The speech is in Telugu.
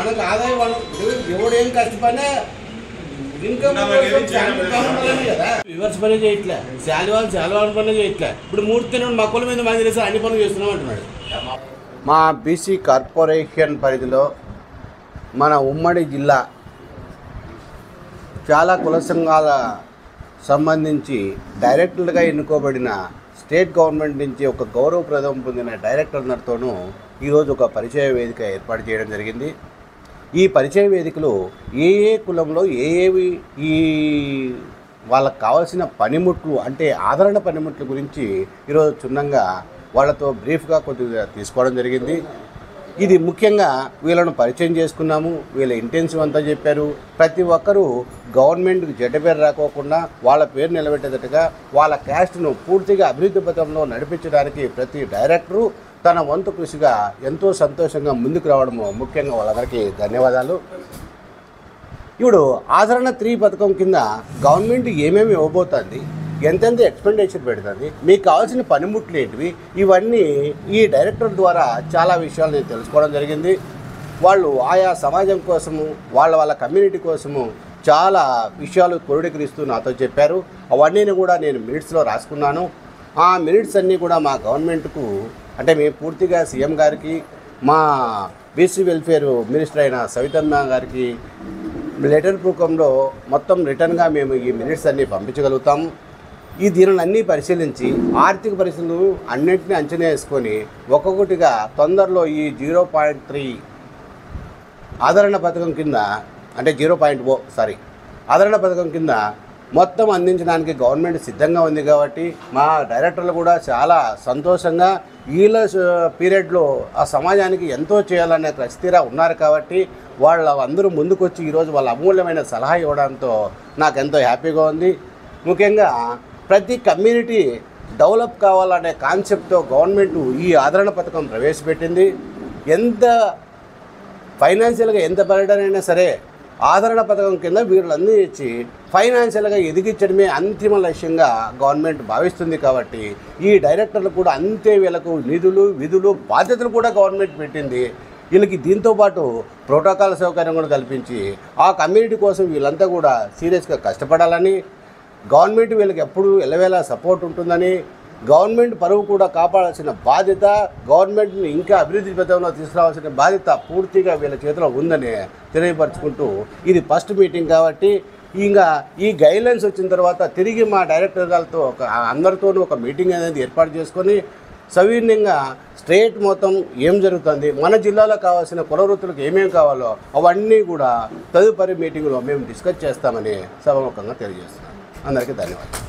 మనకు ఆదాయం ఎవడేం కష్టపడినా ఇన్కమ్ కదా. రివర్స్ పని చేయట్లే, శాలవాళ్ళ పని చేయట్లే. ఇప్పుడు 3 మక్కుల మీద మంది చేసి అన్ని పనులు చేస్తున్నాం అంటున్నాడు. మా బీసీ కార్పొరేషన్ పరిధిలో మన ఉమ్మడి జిల్లా చాలా కుల సంఘాల సంబంధించి డైరెక్టర్లుగా ఎన్నుకోబడిన స్టేట్ గవర్నమెంట్ నుంచి ఒక గౌరవప్రదం పొందిన డైరెక్టర్లతోనూ ఈరోజు ఒక పరిచయ వేదిక ఏర్పాటు చేయడం జరిగింది. ఈ పరిచయ వేదికలో ఏ కులంలో ఏవి ఈ వాళ్ళకు కావాల్సిన పనిముట్లు అంటే ఆదరణ పనిముట్ల గురించి ఈరోజు క్షుణ్ణంగా వాళ్ళతో బ్రీఫ్గా కొద్దిగా తీసుకోవడం జరిగింది. ఇది ముఖ్యంగా వీళ్ళను పరిచయం చేసుకున్నాము, వీళ్ళ ఇంటెన్సివ్ అంతా చెప్పారు. ప్రతి ఒక్కరూ గవర్నమెంట్కి చెడ్డ పేరు రాకోకుండా వాళ్ళ పేరు నిలబెట్టేటట్టుగా వాళ్ళ క్యాస్ట్ను పూర్తిగా అభివృద్ధి పథంలో నడిపించడానికి ప్రతి డైరెక్టరు తన వంతు కృషిగా ఎంతో సంతోషంగా ముందుకు రావడము ముఖ్యంగా వాళ్ళందరికీ ధన్యవాదాలు. ఇప్పుడు ఆదరణ 3 పథకం కింద గవర్నమెంట్ ఏమేమి ఇవ్వబోతుంది, ఎంతెంత ఎక్స్పెండిచర్ పెడుతుంది, మీకు కావాల్సిన పనిముట్లు ఏంటివి, ఇవన్నీ ఈ డైరెక్టర్ ద్వారా చాలా విషయాలు నేను తెలుసుకోవడం జరిగింది. వాళ్ళు ఆయా సమాజం కోసము వాళ్ళ కమ్యూనిటీ కోసము చాలా విషయాలు క్రోడీకరిస్తూ నాతో చెప్పారు. అవన్నీ కూడా నేను మినిట్స్లో రాసుకున్నాను. ఆ మినిట్స్ అన్నీ కూడా మా గవర్నమెంట్కు అంటే మేము పూర్తిగా సీఎం గారికి, మా బీసీ వెల్ఫేర్ మినిస్టర్ అయిన సవితమ్మ గారికి లెటర్ రూపంలో మొత్తం రిటర్న్గా మేము ఈ మినిట్స్ అన్నీ పంపించగలుగుతాము. ఈ దీనిని పరిశీలించి ఆర్థిక పరిస్థితులు అన్నింటినీ అంచనా వేసుకొని ఒక్కొక్కటిగా తొందరలో ఈ 0.3 ఆదరణ పథకం కింద అంటే 0.0 ఆదరణ పథకం కింద మొత్తం అందించడానికి గవర్నమెంట్ సిద్ధంగా ఉంది. కాబట్టి మా డైరెక్టర్లు కూడా చాలా సంతోషంగా వీళ్ళ పీరియడ్లో ఆ సమాజానికి ఎంతో చేయాలనే ప్రతిస్థిర ఉన్నారు. కాబట్టి అందరూ ముందుకొచ్చి ఈరోజు వాళ్ళ అమూల్యమైన సలహా ఇవ్వడంతో నాకు ఎంతో హ్యాపీగా ఉంది. ముఖ్యంగా ప్రతి కమ్యూనిటీ డెవలప్ కావాలనే కాన్సెప్ట్తో గవర్నమెంట్ ఈ ఆదరణ పథకం ప్రవేశపెట్టింది. ఎంత ఫైనాన్షియల్గా ఎంత బర్డెన్ అయినా సరే ఆదరణ పథకం కింద వీళ్ళన్నీ ఇచ్చి ఫైనాన్షియల్గా ఎదిగించడమే అంతిమ లక్ష్యంగా గవర్నమెంట్ భావిస్తుంది. కాబట్టి ఈ డైరెక్టర్లు కూడా అంతే వీళ్ళకు నిధులు విధులు బాధ్యతలు కూడా గవర్నమెంట్ పెట్టింది. వీళ్ళకి దీంతోపాటు ప్రోటోకాల్ సౌకర్యం కూడా కల్పించి ఆ కమ్యూనిటీ కోసం వీళ్ళంతా కూడా సీరియస్గా కష్టపడాలని, గవర్నమెంట్ వీళ్ళకి ఎప్పుడు ఎల్లవేళ సపోర్ట్ ఉంటుందని, గవర్నమెంట్ పరువు కూడా కాపాడాల్సిన బాధ్యత, గవర్నమెంట్ని ఇంకా అభివృద్ధి పథంలో తీసుకురావాల్సిన బాధ్యత పూర్తిగా వీళ్ళ చేతిలో ఉందని తెలియపరచుకుంటూ ఇది ఫస్ట్ మీటింగ్ కాబట్టి ఇంకా ఈ గైడ్లైన్స్ వచ్చిన తర్వాత తిరిగి మా డైరెక్టర్లతో అందరితోనూ ఒక మీటింగ్ అనేది ఏర్పాటు చేసుకొని సవినయంగా స్టేట్ మొత్తం ఏం జరుగుతుంది, మన జిల్లాలో కావాల్సిన కుల వృత్తులకు ఏమేమి కావాలో అవన్నీ కూడా తదుపరి మీటింగ్లో మేము డిస్కస్ చేస్తామని సభాముఖంగా తెలియజేస్తున్నాం. అందరికీ ధన్యవాదాలు.